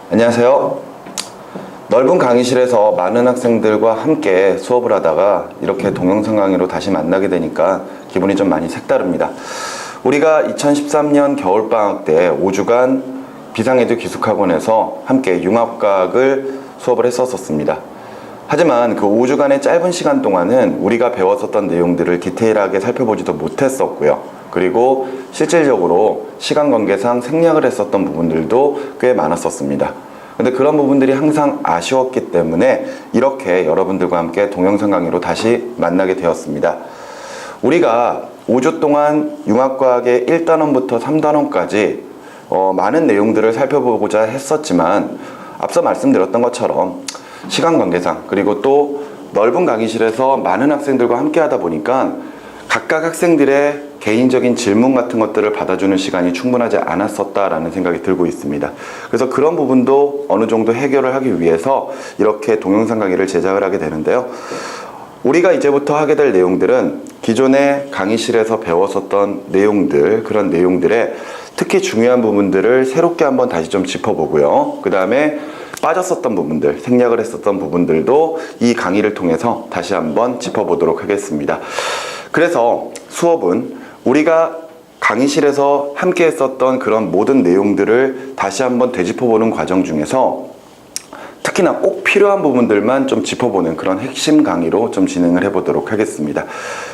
안녕하세요. 넓은 강의실에서 많은 학생들과 함께 수업을 하다가 이렇게 동영상 강의로 다시 만나게 되니까 기분이 좀 많이 색다릅니다. 우리가 2013년 겨울방학 때 5주간 비상에듀 기숙학원에서 함께 융합과학을 수업을 했었습니다. 하지만 그 5주간의 짧은 시간 동안은 우리가 배웠었던 내용들을 디테일하게 살펴보지도 못했었고요. 그리고 실질적으로 시간 관계상 생략을 했었던 부분들도 꽤 많았었습니다. 근데 그런 부분들이 항상 아쉬웠기 때문에 이렇게 여러분들과 함께 동영상 강의로 다시 만나게 되었습니다. 우리가 5주 동안 융합과학의 1단원부터 3단원까지 많은 내용들을 살펴보고자 했었지만 앞서 말씀드렸던 것처럼 시간 관계상 그리고 또 넓은 강의실에서 많은 학생들과 함께 하다 보니까 각각 학생들의 개인적인 질문 같은 것들을 받아주는 시간이 충분하지 않았었다라는 생각이 들고 있습니다. 그래서 그런 부분도 어느 정도 해결을 하기 위해서 이렇게 동영상 강의를 제작을 하게 되는데요. 우리가 이제부터 하게 될 내용들은 기존의 강의실에서 배웠었던 내용들, 그런 내용들의 특히 중요한 부분들을 새롭게 한번 다시 좀 짚어보고요. 그 다음에 빠졌었던 부분들, 생략을 했었던 부분들도 이 강의를 통해서 다시 한번 짚어보도록 하겠습니다. 그래서 수업은 우리가 강의실에서 함께 했었던 그런 모든 내용들을 다시 한번 되짚어보는 과정 중에서 특히나 꼭 필요한 부분들만 좀 짚어보는 그런 핵심 강의로 좀 진행을 해보도록 하겠습니다.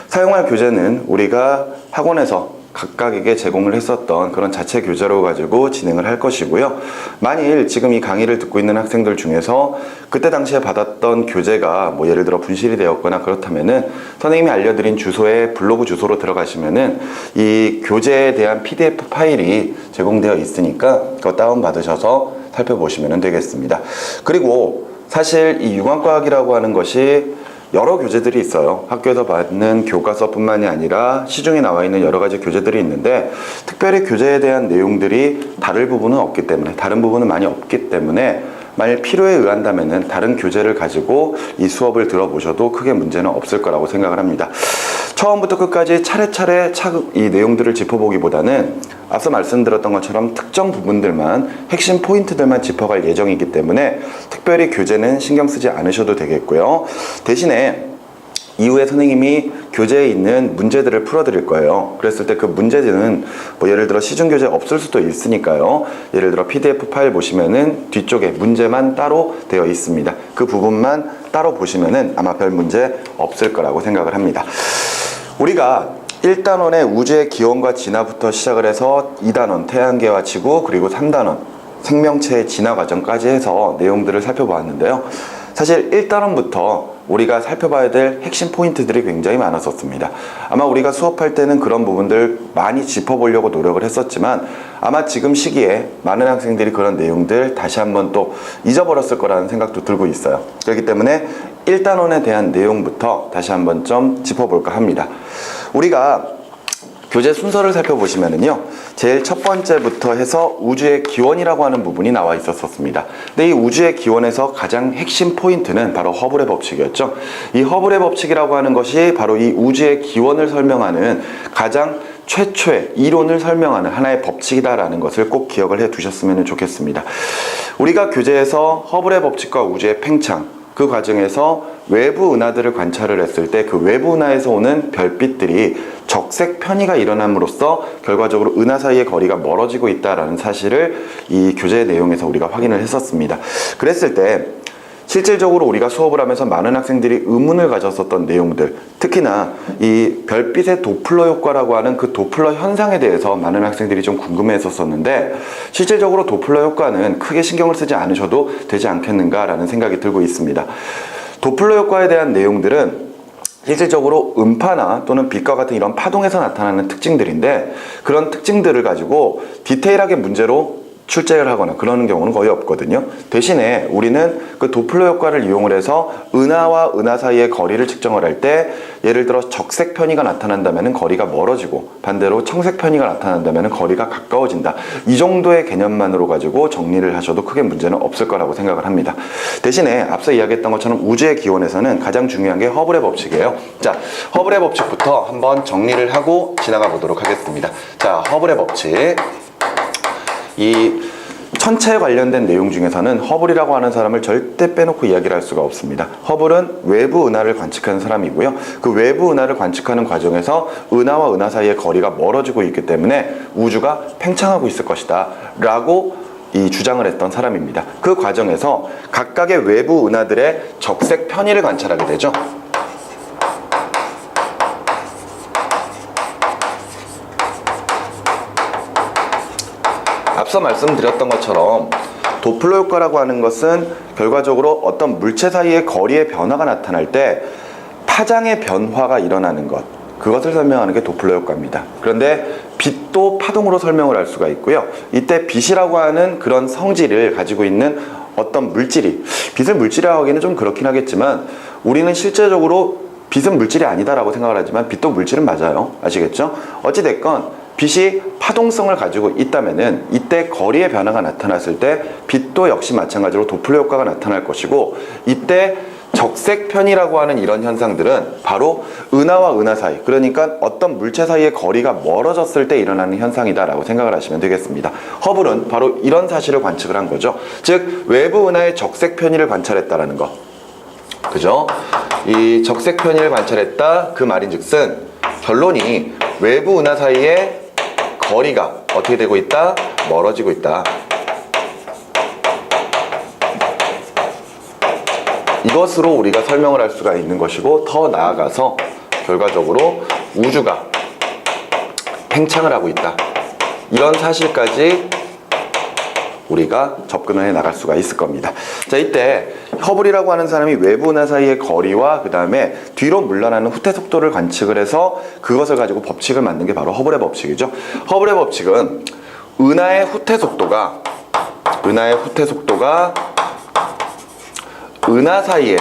사용할 교재는 우리가 학원에서 각각에게 제공을 했었던 그런 자체 교재로 가지고 진행을 할 것이고요. 만일 지금 이 강의를 듣고 있는 학생들 중에서 그때 당시에 받았던 교재가 뭐 예를 들어 분실이 되었거나 그렇다면은 선생님이 알려드린 주소에 블로그 주소로 들어가시면은 이 교재에 대한 PDF 파일이 제공되어 있으니까 그거 다운받으셔서 살펴보시면 되겠습니다. 그리고 사실 이 융합과학이라고 하는 것이 여러 교재들이 있어요. 학교에서 받는 교과서뿐만이 아니라 시중에 나와 있는 여러 가지 교재들이 있는데 특별히 교재에 대한 내용들이 다를 부분은 없기 때문에 다른 부분은 많이 없기 때문에 만일 필요에 의한다면은 다른 교재를 가지고 이 수업을 들어보셔도 크게 문제는 없을 거라고 생각을 합니다. 처음부터 끝까지 차례차례 이 내용들을 짚어보기보다는 앞서 말씀드렸던 것처럼 특정 부분들만 핵심 포인트들만 짚어갈 예정이기 때문에 특별히 교재는 신경 쓰지 않으셔도 되겠고요. 대신에 이후에 선생님이 교재에 있는 문제들을 풀어드릴 거예요. 그랬을 때 그 문제들은 뭐 예를 들어 시중 교재 없을 수도 있으니까요. 예를 들어 PDF 파일 보시면은 뒤쪽에 문제만 따로 되어 있습니다. 그 부분만 따로 보시면은 아마 별 문제 없을 거라고 생각을 합니다. 우리가 1단원의 우주의 기원과 진화부터 시작을 해서 2단원 태양계와 지구 그리고 3단원 생명체의 진화 과정까지 해서 내용들을 살펴보았는데요. 사실 1단원부터 우리가 살펴봐야 될 핵심 포인트들이 굉장히 많았었습니다. 아마 우리가 수업할 때는 그런 부분들 많이 짚어보려고 노력을 했었지만 아마 지금 시기에 많은 학생들이 그런 내용들 다시 한번 또 잊어버렸을 거라는 생각도 들고 있어요. 그렇기 때문에 1단원에 대한 내용부터 다시 한번 좀 짚어볼까 합니다. 우리가 교재 순서를 살펴보시면은요, 제일 첫 번째부터 해서 우주의 기원이라고 하는 부분이 나와 있었습니다. 근데 이 우주의 기원에서 가장 핵심 포인트는 바로 허블의 법칙이었죠. 이 허블의 법칙이라고 하는 것이 바로 이 우주의 기원을 설명하는 가장 최초의 이론을 설명하는 하나의 법칙이다라는 것을 꼭 기억을 해 두셨으면 좋겠습니다. 우리가 교재에서 허블의 법칙과 우주의 팽창, 그 과정에서 외부 은하들을 관찰을 했을 때 그 외부 은하에서 오는 별빛들이 적색 편의가 일어남으로써 결과적으로 은하 사이의 거리가 멀어지고 있다는 사실을 이 교재 내용에서 우리가 확인을 했었습니다. 그랬을 때 실질적으로 우리가 수업을 하면서 많은 학생들이 의문을 가졌었던 내용들, 특히나 이 별빛의 도플러 효과라고 하는 그 도플러 현상에 대해서 많은 학생들이 좀 궁금해 했었는데 실질적으로 도플러 효과는 크게 신경을 쓰지 않으셔도 되지 않겠는가라는 생각이 들고 있습니다. 도플러 효과에 대한 내용들은 실질적으로 음파나 또는 빛과 같은 이런 파동에서 나타나는 특징들인데 그런 특징들을 가지고 디테일하게 문제로 출제를 하거나 그러는 경우는 거의 없거든요. 대신에 우리는 그 도플러 효과를 이용을 해서 은하와 은하 사이의 거리를 측정을 할 때 예를 들어 적색 편의가 나타난다면 거리가 멀어지고 반대로 청색 편의가 나타난다면 거리가 가까워진다. 이 정도의 개념만으로 가지고 정리를 하셔도 크게 문제는 없을 거라고 생각을 합니다. 대신에 앞서 이야기했던 것처럼 우주의 기원에서는 가장 중요한 게 허블의 법칙이에요. 자, 허블의 법칙부터 한번 정리를 하고 지나가 보도록 하겠습니다. 자, 허블의 법칙. 이 천체에 관련된 내용 중에서는 허블이라고 하는 사람을 절대 빼놓고 이야기를 할 수가 없습니다. 허블은 외부 은하를 관측하는 사람이고요. 그 외부 은하를 관측하는 과정에서 은하와 은하 사이의 거리가 멀어지고 있기 때문에 우주가 팽창하고 있을 것이다 라고 이 주장을 했던 사람입니다. 그 과정에서 각각의 외부 은하들의 적색 편의를 관찰하게 되죠. 앞서 말씀드렸던 것처럼 도플러 효과라고 하는 것은 결과적으로 어떤 물체 사이의 거리의 변화가 나타날 때 파장의 변화가 일어나는 것, 그것을 설명하는 게 도플러 효과입니다. 그런데 빛도 파동으로 설명을 할 수가 있고요. 이때 빛이라고 하는 그런 성질을 가지고 있는 어떤 물질이, 빛을 물질이라고 하기는 좀 그렇긴 하겠지만 우리는 실제적으로 빛은 물질이 아니다라고 생각을 하지만 빛도 물질은 맞아요. 아시겠죠? 어찌됐건 빛이 파동성을 가지고 있다면은 이때 거리의 변화가 나타났을 때 빛도 역시 마찬가지로 도플러 효과가 나타날 것이고, 이때 적색 편이라고 하는 이런 현상들은 바로 은하와 은하 사이, 그러니까 어떤 물체 사이의 거리가 멀어졌을 때 일어나는 현상이다라고 생각을 하시면 되겠습니다. 허블은 바로 이런 사실을 관측을 한 거죠. 즉 외부 은하의 적색 편의를 관찰했다라는 거, 그죠? 이 적색 편의를 관찰했다, 그 말인즉슨 결론이 외부 은하 사이의 거리가 어떻게 되고 있다? 멀어지고 있다. 이것으로 우리가 설명을 할 수가 있는 것이고, 더 나아가서 결과적으로 우주가 팽창을 하고 있다, 이런 사실까지 우리가 접근을 해 나갈 수가 있을 겁니다. 자, 이때 허블이라고 하는 사람이 외부 은하 사이의 거리와 그 다음에 뒤로 물러나는 후퇴 속도를 관측을 해서 그것을 가지고 법칙을 만든 게 바로 허블의 법칙이죠. 허블의 법칙은 은하의 후퇴 속도가 은하 사이의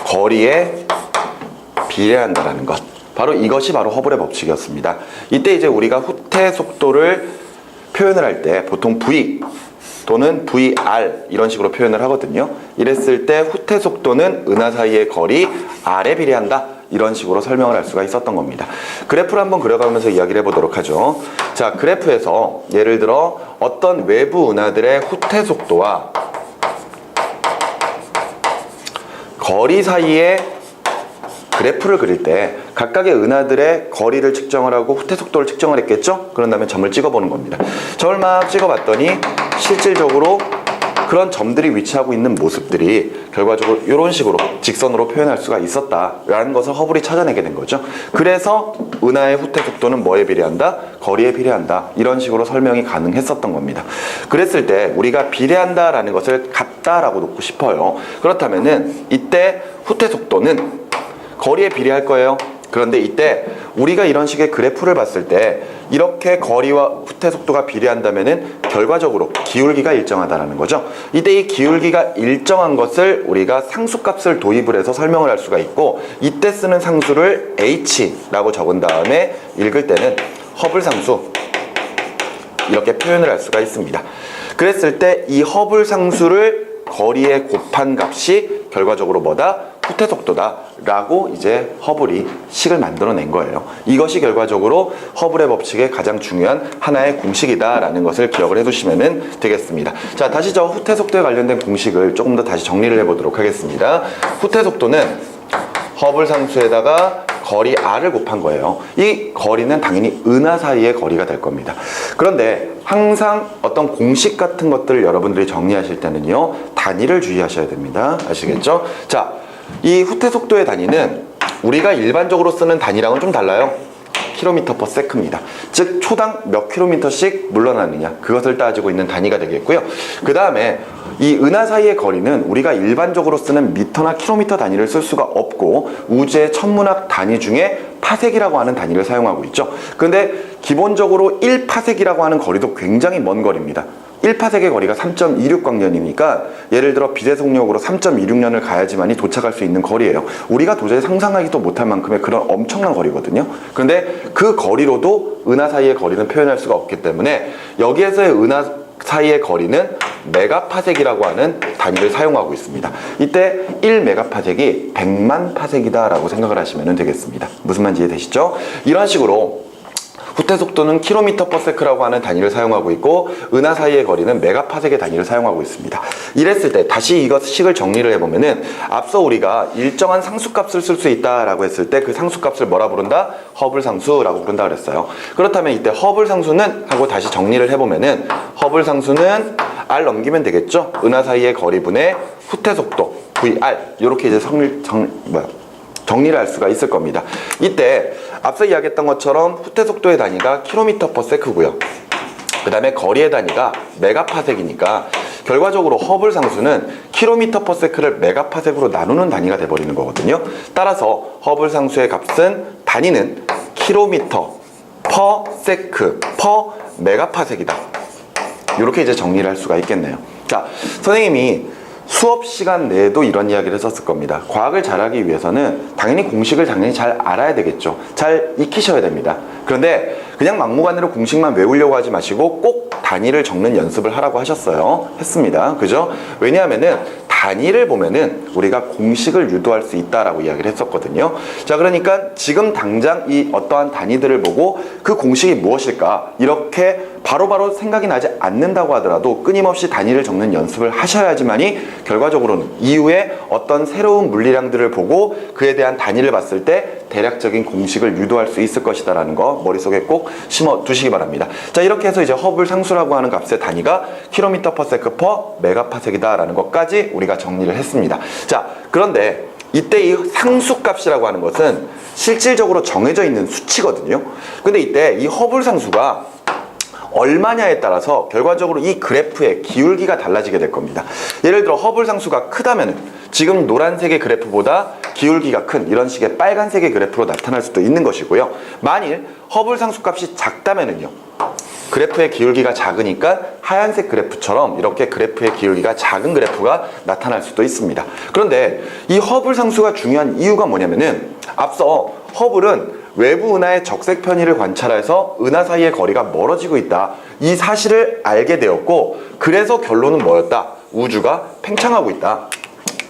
거리에 비례한다라는 것, 바로 이것이 바로 허블의 법칙이었습니다. 이때 이제 우리가 후퇴 속도를 표현을 할 때 보통 V 또는 VR 이런 식으로 표현을 하거든요. 이랬을 때 후퇴 속도는 은하 사이의 거리 R에 비례한다, 이런 식으로 설명을 할 수가 있었던 겁니다. 그래프를 한번 그려가면서 이야기를 해보도록 하죠. 자, 그래프에서 예를 들어 어떤 외부 은하들의 후퇴 속도와 거리 사이에 그래프를 그릴 때 각각의 은하들의 거리를 측정을 하고 후퇴 속도를 측정을 했겠죠? 그런 다음에 점을 찍어보는 겁니다. 점을 막 찍어봤더니 실질적으로 그런 점들이 위치하고 있는 모습들이 결과적으로 이런 식으로 직선으로 표현할 수가 있었다라는 것을 허블이 찾아내게 된 거죠. 그래서 은하의 후퇴 속도는 뭐에 비례한다? 거리에 비례한다, 이런 식으로 설명이 가능했었던 겁니다. 그랬을 때 우리가 비례한다라는 것을 같다라고 놓고 싶어요. 그렇다면은 이때 후퇴 속도는 거리에 비례할 거예요. 그런데 이때 우리가 이런 식의 그래프를 봤을 때 이렇게 거리와 후퇴 속도가 비례한다면은 결과적으로 기울기가 일정하다라는 거죠. 이때 이 기울기가 일정한 것을 우리가 상수값을 도입을 해서 설명을 할 수가 있고, 이때 쓰는 상수를 H라고 적은 다음에 읽을 때는 허블 상수, 이렇게 표현을 할 수가 있습니다. 그랬을 때 이 허블 상수를 거리에 곱한 값이 결과적으로 뭐다? 후퇴 속도다 라고 이제 허블이 식을 만들어낸 거예요. 이것이 결과적으로 허블의 법칙의 가장 중요한 하나의 공식이다 라는 것을 기억을 해두시면 되겠습니다. 자, 다시 저 후퇴 속도에 관련된 공식을 조금 더 다시 정리를 해보도록 하겠습니다. 후퇴 속도는 허블 상수에다가 거리 R을 곱한 거예요. 이 거리는 당연히 은하 사이의 거리가 될 겁니다. 그런데 항상 어떤 공식 같은 것들을 여러분들이 정리하실 때는요, 단위를 주의하셔야 됩니다. 아시겠죠? 자, 이 후퇴 속도의 단위는 우리가 일반적으로 쓰는 단위랑은 좀 달라요. km/s입니다. 즉 초당 몇 킬로미터씩 물러나느냐, 그것을 따지고 있는 단위가 되겠고요. 그 다음에 이 은하 사이의 거리는 우리가 일반적으로 쓰는 미터나 킬로미터 단위를 쓸 수가 없고 우주의 천문학 단위 중에 파섹이라고 하는 단위를 사용하고 있죠. 그런데 기본적으로 1파섹이라고 하는 거리도 굉장히 먼 거리입니다. 1파섹의 거리가 3.26광년이니까 예를 들어 빛의 속력으로 3.26년을 가야지만이 도착할 수 있는 거리예요. 우리가 도저히 상상하기도 못할 만큼의 그런 엄청난 거리거든요. 그런데 그 거리로도 은하 사이의 거리는 표현할 수가 없기 때문에 여기에서의 은하 사이의 거리는 메가파섹이라고 하는 단위를 사용하고 있습니다. 이때 1메가파섹이 100만 파섹이다 라고 생각을 하시면 되겠습니다. 무슨 말인지 이해되시죠? 이런 식으로 후퇴 속도는 km/s라고 하는 단위를 사용하고 있고 은하 사이의 거리는 메가파섹의 단위를 사용하고 있습니다. 이랬을 때 다시 이것 식을 정리를 해보면은 앞서 우리가 일정한 상수값을 쓸 수 있다라고 했을 때 그 상수값을 뭐라 부른다? 허블 상수라고 부른다 그랬어요. 그렇다면 이때 허블 상수는 하고 다시 정리를 해보면은 허블 상수는 r 넘기면 되겠죠? 은하 사이의 거리분의 후퇴 속도 VR 이렇게 이제 정리를 할 수가 있을 겁니다. 이때 앞서 이야기했던 것처럼 후퇴 속도의 단위가 km/s고요. 그 다음에 거리의 단위가 메가파섹이니까 결과적으로 허블 상수는 km/s를 메가파섹으로 나누는 단위가 돼버리는 거거든요. 따라서 허블 상수의 값은 단위는 km/s/메가파섹이다. 이렇게 이제 정리를 할 수가 있겠네요. 자, 선생님이 수업 시간 내에도 이런 이야기를 했었을 겁니다. 과학을 잘하기 위해서는 당연히 공식을 잘 알아야 되겠죠. 잘 익히셔야 됩니다. 그런데 그냥 막무가내로 공식만 외우려고 하지 마시고 꼭 단위를 적는 연습을 하라고 하셨어요. 했습니다. 그죠? 왜냐하면은 단위를 보면은 우리가 공식을 유도할 수 있다라고 이야기를 했었거든요. 자, 그러니까 지금 당장 이 어떠한 단위들을 보고 그 공식이 무엇일까 이렇게 바로바로 생각이 나지 않는다고 하더라도 끊임없이 단위를 적는 연습을 하셔야지만이 결과적으로는 이후에 어떤 새로운 물리량들을 보고 그에 대한 단위를 봤을 때 대략적인 공식을 유도할 수 있을 것이다 라는 거 머릿속에 꼭 심어 두시기 바랍니다. 자, 이렇게 해서 이제 허블 상수라고 하는 값의 단위가 km/s/메가파섹이다 라는 것까지 우리가 정리를 했습니다. 자, 그런데 이때 이 상수값이라고 하는 것은 실질적으로 정해져 있는 수치거든요. 근데 이때 이 허블 상수가 얼마냐에 따라서 결과적으로 이 그래프의 기울기가 달라지게 될 겁니다. 예를 들어 허블 상수가 크다면 지금 노란색의 그래프보다 기울기가 큰 이런 식의 빨간색의 그래프로 나타날 수도 있는 것이고요. 만일 허블 상수 값이 작다면은요, 그래프의 기울기가 작으니까 하얀색 그래프처럼 이렇게 그래프의 기울기가 작은 그래프가 나타날 수도 있습니다. 그런데 이 허블 상수가 중요한 이유가 뭐냐면은 앞서 허블은 외부 은하의 적색 편의를 관찰해서 은하 사이의 거리가 멀어지고 있다. 이 사실을 알게 되었고 그래서 결론은 뭐였다? 우주가 팽창하고 있다.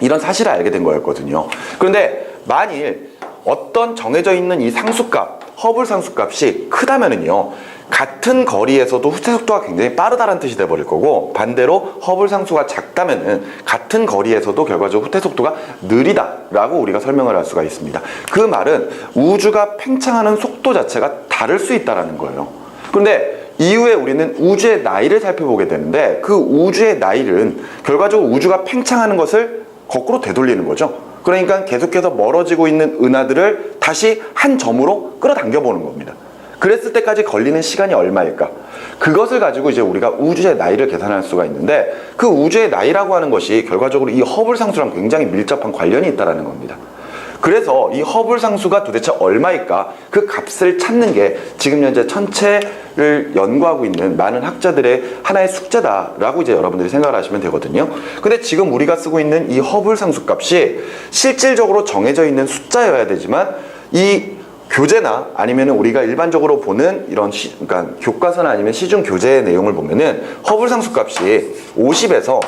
이런 사실을 알게 된 거였거든요. 그런데 만일 어떤 정해져 있는 이 상수값, 허블 상수값이 크다면은요, 같은 거리에서도 후퇴 속도가 굉장히 빠르다는 뜻이 돼버릴 거고 반대로 허블 상수가 작다면은 같은 거리에서도 결과적으로 후퇴 속도가 느리다라고 우리가 설명을 할 수가 있습니다. 그 말은 우주가 팽창하는 속도 자체가 다를 수 있다라는 거예요. 그런데 이후에 우리는 우주의 나이를 살펴보게 되는데 그 우주의 나이는 결과적으로 우주가 팽창하는 것을 거꾸로 되돌리는 거죠. 그러니까 계속해서 멀어지고 있는 은하들을 다시 한 점으로 끌어당겨 보는 겁니다. 그랬을 때까지 걸리는 시간이 얼마일까? 그것을 가지고 이제 우리가 우주의 나이를 계산할 수가 있는데 그 우주의 나이라고 하는 것이 결과적으로 이 허블 상수랑 굉장히 밀접한 관련이 있다는 겁니다. 그래서 이 허블 상수가 도대체 얼마일까? 그 값을 찾는 게 지금 현재 천체를 연구하고 있는 많은 학자들의 하나의 숙제다라고 이제 여러분들이 생각을 하시면 되거든요. 근데 지금 우리가 쓰고 있는 이 허블 상수 값이 실질적으로 정해져 있는 숫자여야 되지만 이 교재나 아니면 우리가 일반적으로 보는 이런 그러니까 교과서나 아니면 시중 교재의 내용을 보면은 허블 상수 값이 50에서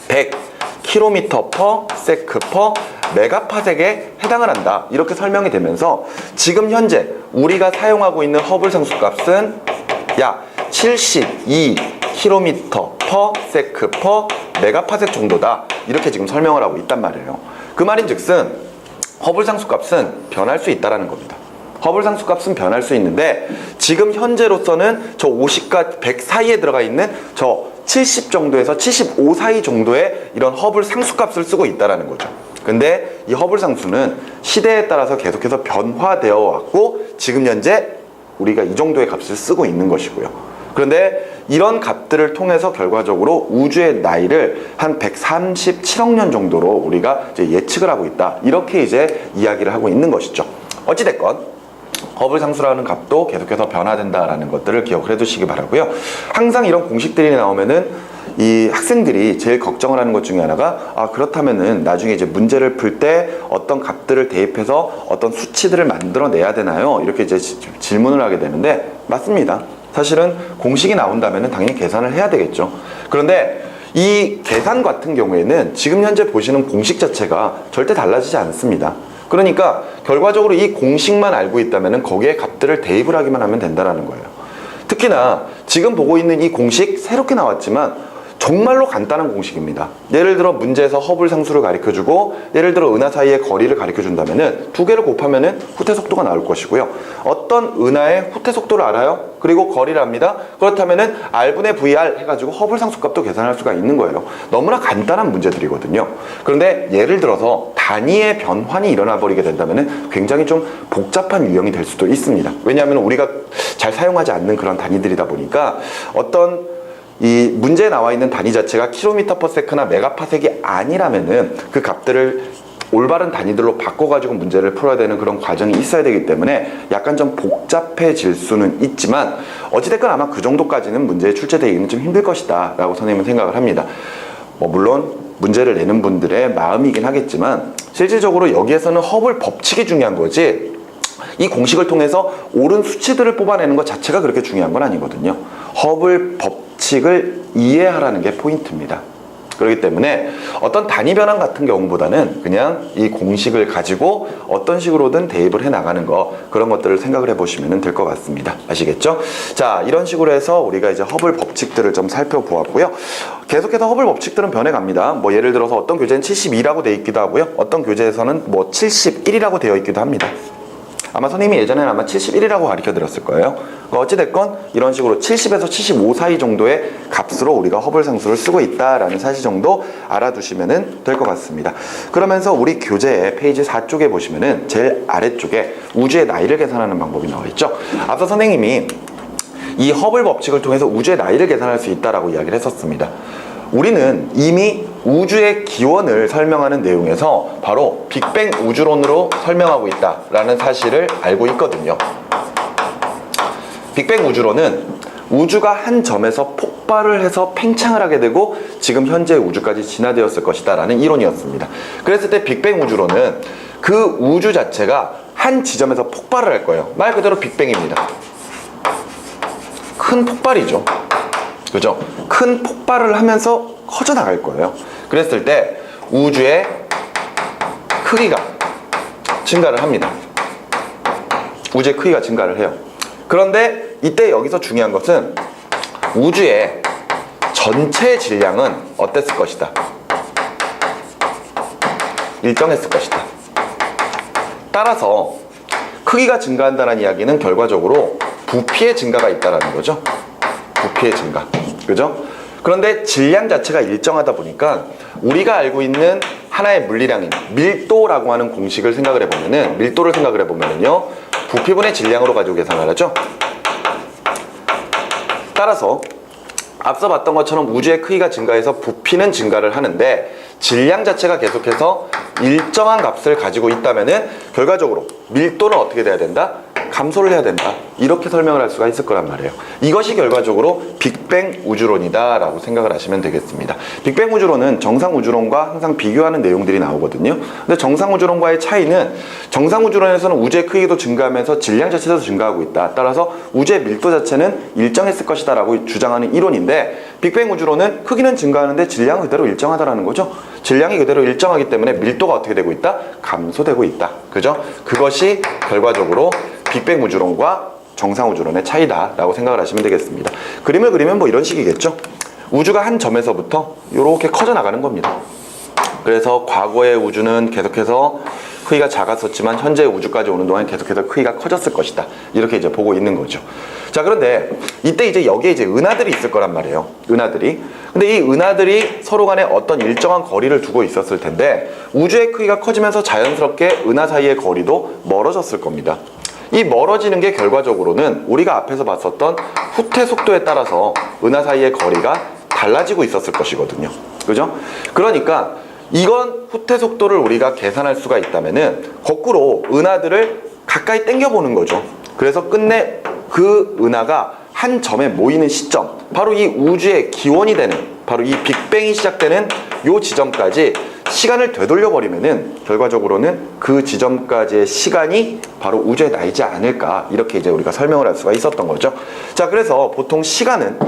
100 km/s/메가파섹에 해당을 한다. 이렇게 설명이 되면서 지금 현재 우리가 사용하고 있는 허블 상수 값은 약 72 km/s/메가파섹 정도다. 이렇게 지금 설명을 하고 있단 말이에요. 그 말인즉슨 허블 상수 값은 변할 수 있다는 겁니다. 허블 상수 값은 변할 수 있는데 지금 현재로서는 저 50과 100 사이에 들어가 있는 저 70 정도에서 75 사이 정도의 이런 허블 상수 값을 쓰고 있다는 거죠. 근데 이 허블 상수는 시대에 따라서 계속해서 변화되어 왔고 지금 현재 우리가 이 정도의 값을 쓰고 있는 것이고요. 그런데 이런 값들을 통해서 결과적으로 우주의 나이를 한 137억 년 정도로 우리가 이제 예측을 하고 있다. 이렇게 이제 이야기를 하고 있는 것이죠. 어찌됐건 허블 상수라는 값도 계속해서 변화된다라는 것들을 기억을 해두시기 바라고요. 항상 이런 공식들이 나오면은 이 학생들이 제일 걱정을 하는 것 중에 하나가 그렇다면은 나중에 이제 문제를 풀 때 어떤 값들을 대입해서 어떤 수치들을 만들어내야 되나요? 이렇게 이제 질문을 하게 되는데 맞습니다. 사실은 공식이 나온다면 당연히 계산을 해야 되겠죠. 그런데 이 계산 같은 경우에는 지금 현재 보시는 공식 자체가 절대 달라지지 않습니다. 그러니까 결과적으로 이 공식만 알고 있다면 거기에 값들을 대입을 하기만 하면 된다는 거예요. 특히나 지금 보고 있는 이 공식 새롭게 나왔지만 정말로 간단한 공식입니다. 예를 들어 문제에서 허블 상수를 가르쳐주고 예를 들어 은하 사이의 거리를 가르쳐준다면 두 개를 곱하면 후퇴 속도가 나올 것이고요. 어떤 은하의 후퇴 속도를 알아요? 그리고 거리를 압니다. 그렇다면 R분의 VR 해가지고 허블 상수 값도 계산할 수가 있는 거예요. 너무나 간단한 문제들이거든요. 그런데 예를 들어서 단위의 변환이 일어나 버리게 된다면 굉장히 좀 복잡한 유형이 될 수도 있습니다. 왜냐하면 우리가 잘 사용하지 않는 그런 단위들이다 보니까 어떤 이 문제에 나와 있는 단위 자체가 km/s나 메가파섹이 아니라면은 그 값들을 올바른 단위들로 바꿔가지고 문제를 풀어야 되는 그런 과정이 있어야 되기 때문에 약간 좀 복잡해질 수는 있지만 어찌됐건 아마 그 정도까지는 문제에 출제되기는 좀 힘들 것이다 라고 선생님은 생각을 합니다. 물론 문제를 내는 분들의 마음이긴 하겠지만 실질적으로 여기에서는 허블 법칙이 중요한 거지 이 공식을 통해서 옳은 수치들을 뽑아내는 것 자체가 그렇게 중요한 건 아니거든요. 허블 법칙을 이해하라는 게 포인트입니다. 그렇기 때문에 어떤 단위 변환 같은 경우보다는 그냥 이 공식을 가지고 어떤 식으로든 대입을 해 나가는 거, 그런 것들을 생각을 해 보시면 될 것 같습니다. 아시겠죠? 자, 이런 식으로 해서 우리가 이제 허블 법칙들을 좀 살펴보았고요. 계속해서 허블 법칙들은 변해갑니다. 예를 들어서 어떤 교재는 72라고 되어 있기도 하고요. 어떤 교재에서는 71이라고 되어 있기도 합니다. 아마 선생님이 예전에는 아마 71이라고 가르쳐 드렸을 거예요. 어찌됐건 이런 식으로 70에서 75 사이 정도의 값으로 우리가 허블 상수를 쓰고 있다라는 사실 정도 알아두시면 될 것 같습니다. 그러면서 우리 교재의 페이지 4쪽에 보시면은 제일 아래쪽에 우주의 나이를 계산하는 방법이 나와 있죠. 앞서 선생님이 이 허블 법칙을 통해서 우주의 나이를 계산할 수 있다라고 이야기를 했었습니다. 우리는 이미 우주의 기원을 설명하는 내용에서 바로 빅뱅 우주론으로 설명하고 있다라는 사실을 알고 있거든요. 빅뱅 우주론은 우주가 한 점에서 폭발을 해서 팽창을 하게 되고 지금 현재 우주까지 진화되었을 것이다 라는 이론이었습니다. 그랬을 때 빅뱅 우주론은 그 우주 자체가 한 지점에서 폭발을 할 거예요. 말 그대로 빅뱅입니다. 큰 폭발이죠. 그죠? 큰 폭발을 하면서 커져 나갈 거예요. 그랬을 때 우주의 크기가 증가를 합니다. 우주의 크기가 증가를 해요. 그런데 이때 여기서 중요한 것은 우주의 전체 질량은 어땠을 것이다? 일정했을 것이다. 따라서 크기가 증가한다는 이야기는 결과적으로 부피의 증가가 있다는 거죠. 부피의 증가. 그죠? 그런데 질량 자체가 일정하다 보니까 우리가 알고 있는 하나의 물리량인 밀도라고 하는 공식을 생각을 해보면은, 밀도를 생각을 해보면은요, 부피분의 질량으로 가지고 계산을 하죠. 따라서 앞서 봤던 것처럼 우주의 크기가 증가해서 부피는 증가를 하는데 질량 자체가 계속해서 일정한 값을 가지고 있다면은 결과적으로 밀도는 어떻게 돼야 된다? 감소를 해야 된다. 이렇게 설명을 할 수가 있을 거란 말이에요. 이것이 결과적으로 빅뱅 우주론이다 라고 생각을 하시면 되겠습니다. 빅뱅 우주론은 정상 우주론과 항상 비교하는 내용들이 나오거든요. 근데 정상 우주론과의 차이는, 정상 우주론에서는 우주의 크기도 증가하면서 질량 자체도 증가하고 있다. 따라서 우주의 밀도 자체는 일정했을 것이다 라고 주장하는 이론인데, 빅뱅 우주론은 크기는 증가하는데 질량은 그대로 일정하다라는 거죠. 질량이 그대로 일정하기 때문에 밀도가 어떻게 되고 있다? 감소되고 있다. 그죠? 그것이 결과적으로 빅뱅 우주론과 정상 우주론의 차이다 라고 생각을 하시면 되겠습니다. 그림을 그리면 뭐 이런 식이겠죠. 우주가 한 점에서부터 이렇게 커져 나가는 겁니다. 그래서 과거의 우주는 계속해서 크기가 작았었지만 현재 우주까지 오는 동안 계속해서 크기가 커졌을 것이다. 이렇게 이제 보고 있는 거죠. 자, 그런데 이때 이제 여기에 이제 은하들이 있을 거란 말이에요. 은하들이. 근데 이 은하들이 서로 간에 어떤 일정한 거리를 두고 있었을 텐데 우주의 크기가 커지면서 자연스럽게 은하 사이의 거리도 멀어졌을 겁니다. 이 멀어지는 게 결과적으로는 우리가 앞에서 봤었던 후퇴 속도에 따라서 은하 사이의 거리가 달라지고 있었을 것이거든요. 그죠? 그러니까 이건 후퇴 속도를 우리가 계산할 수가 있다면은 거꾸로 은하들을 가까이 당겨보는 거죠. 그래서 끝내 그 은하가 한 점에 모이는 시점, 바로 이 우주의 기원이 되는, 바로 이 빅뱅이 시작되는 요 지점까지 시간을 되돌려버리면은 결과적으로는 그 지점까지의 시간이 바로 우주의 나이지 않을까, 이렇게 이제 우리가 설명을 할 수가 있었던 거죠. 자, 그래서 보통 시간은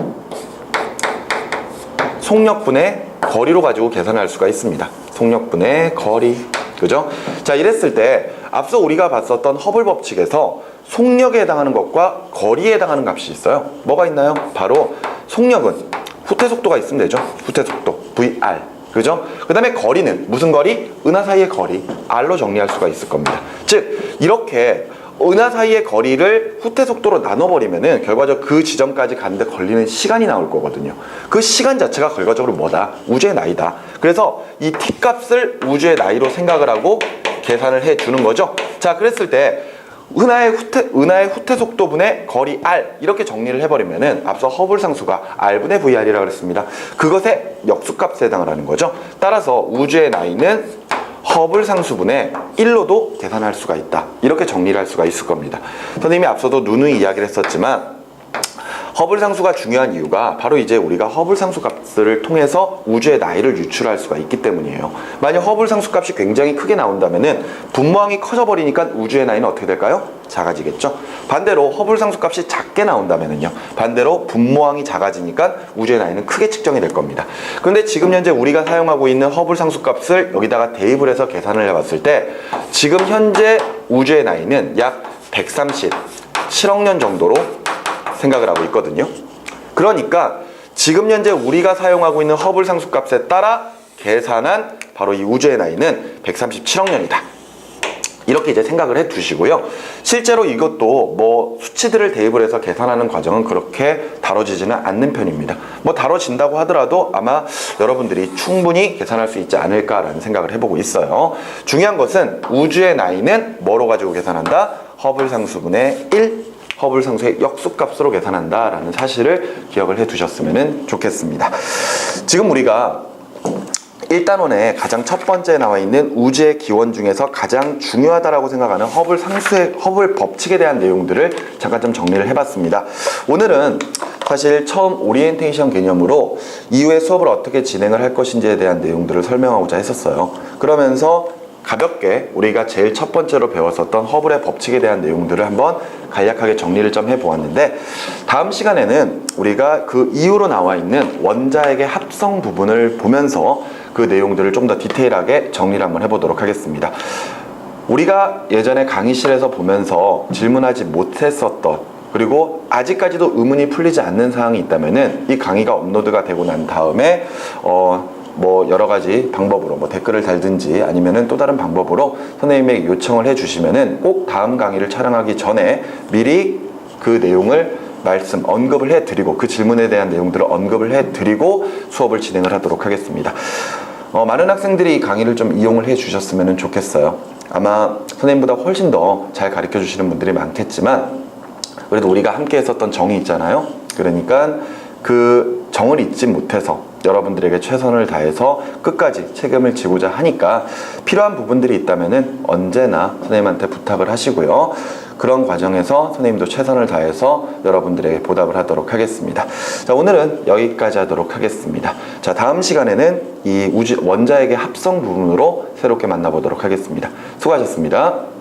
속력분의 거리로 가지고 계산할 수가 있습니다. 속력분의 거리. 그죠? 자, 이랬을 때 앞서 우리가 봤었던 허블 법칙에서 속력에 해당하는 것과 거리에 해당하는 값이 있어요. 뭐가 있나요? 바로 속력은 후퇴 속도가 있으면 되죠. 후퇴 속도 VR. 그죠? 그 다음에 거리는 무슨 거리? 은하 사이의 거리 R로 정리할 수가 있을 겁니다. 즉 이렇게 은하 사이의 거리를 후퇴 속도로 나눠버리면은 결과적으로 그 지점까지 가는데 걸리는 시간이 나올 거거든요. 그 시간 자체가 결과적으로 뭐다? 우주의 나이다. 그래서 이 t 값을 우주의 나이로 생각을 하고 계산을 해 주는 거죠. 자, 그랬을 때 은하의 후퇴 속도분의 거리 R 이렇게 정리를 해버리면은 앞서 허블 상수가 R분의 VR이라고 그랬습니다. 그것의 역수값에 해당을 하는 거죠. 따라서 우주의 나이는 허블 상수분의 1로도 계산할 수가 있다. 이렇게 정리를 할 수가 있을 겁니다. 선생님이 앞서도 누누이 이야기를 했었지만 허블 상수가 중요한 이유가 바로 이제 우리가 허블 상수 값을 통해서 우주의 나이를 유출할 수가 있기 때문이에요. 만약 허블 상수 값이 굉장히 크게 나온다면은 분모항이 커져버리니까 우주의 나이는 어떻게 될까요? 작아지겠죠. 반대로 허블 상수 값이 작게 나온다면은요, 반대로 분모항이 작아지니까 우주의 나이는 크게 측정이 될 겁니다. 그런데 지금 현재 우리가 사용하고 있는 허블 상수 값을 여기다가 대입을 해서 계산을 해봤을 때 지금 현재 우주의 나이는 약 137억 년 정도로 생각을 하고 있거든요. 그러니까 지금 현재 우리가 사용하고 있는 허블 상수 값에 따라 계산한 바로 이 우주의 나이는 137억 년이다. 이렇게 이제 생각을 해 두시고요. 실제로 이것도 뭐 수치들을 대입을 해서 계산하는 과정은 그렇게 다뤄지지는 않는 편입니다. 뭐 다뤄진다고 하더라도 아마 여러분들이 충분히 계산할 수 있지 않을까라는 생각을 해보고 있어요. 중요한 것은 우주의 나이는 뭐로 가지고 계산한다? 허블 상수분의 1, 허블 상수의 역수값으로 계산한다라는 사실을 기억을 해 두셨으면 좋겠습니다. 지금 우리가 1단원에 가장 첫 번째에 나와 있는 우주의 기원 중에서 가장 중요하다라고 생각하는 허블 법칙에 대한 내용들을 잠깐 좀 정리를 해봤습니다. 오늘은 사실 처음 오리엔테이션 개념으로 이후의 수업을 어떻게 진행을 할 것인지에 대한 내용들을 설명하고자 했었어요. 그러면서 가볍게 우리가 제일 첫 번째로 배웠었던 허블의 법칙에 대한 내용들을 한번 간략하게 정리를 좀 해보았는데, 다음 시간에는 우리가 그 이후로 나와 있는 원자핵의 합성 부분을 보면서 그 내용들을 좀 더 디테일하게 정리를 한번 해보도록 하겠습니다. 우리가 예전에 강의실에서 보면서 질문하지 못했었던, 그리고 아직까지도 의문이 풀리지 않는 사항이 있다면은 이 강의가 업로드가 되고 난 다음에 뭐 여러 가지 방법으로 뭐 댓글을 달든지 아니면은 또 다른 방법으로 선생님에게 요청을 해 주시면은 꼭 다음 강의를 촬영하기 전에 미리 그 내용을 언급을 해 드리고 그 질문에 대한 내용들을 언급을 해 드리고 수업을 진행을 하도록 하겠습니다. 많은 학생들이 이 강의를 좀 이용을 해 주셨으면 좋겠어요. 아마 선생님보다 훨씬 더 잘 가르쳐 주시는 분들이 많겠지만 그래도 우리가 함께 했었던 정이 있잖아요. 그러니까 그 정을 잊지 못해서 여러분들에게 최선을 다해서 끝까지 책임을 지고자 하니까 필요한 부분들이 있다면은 언제나 선생님한테 부탁을 하시고요. 그런 과정에서 선생님도 최선을 다해서 여러분들에게 보답을 하도록 하겠습니다. 자, 오늘은 여기까지 하도록 하겠습니다. 자, 다음 시간에는 이 원자핵의 합성 부분으로 새롭게 만나보도록 하겠습니다. 수고하셨습니다.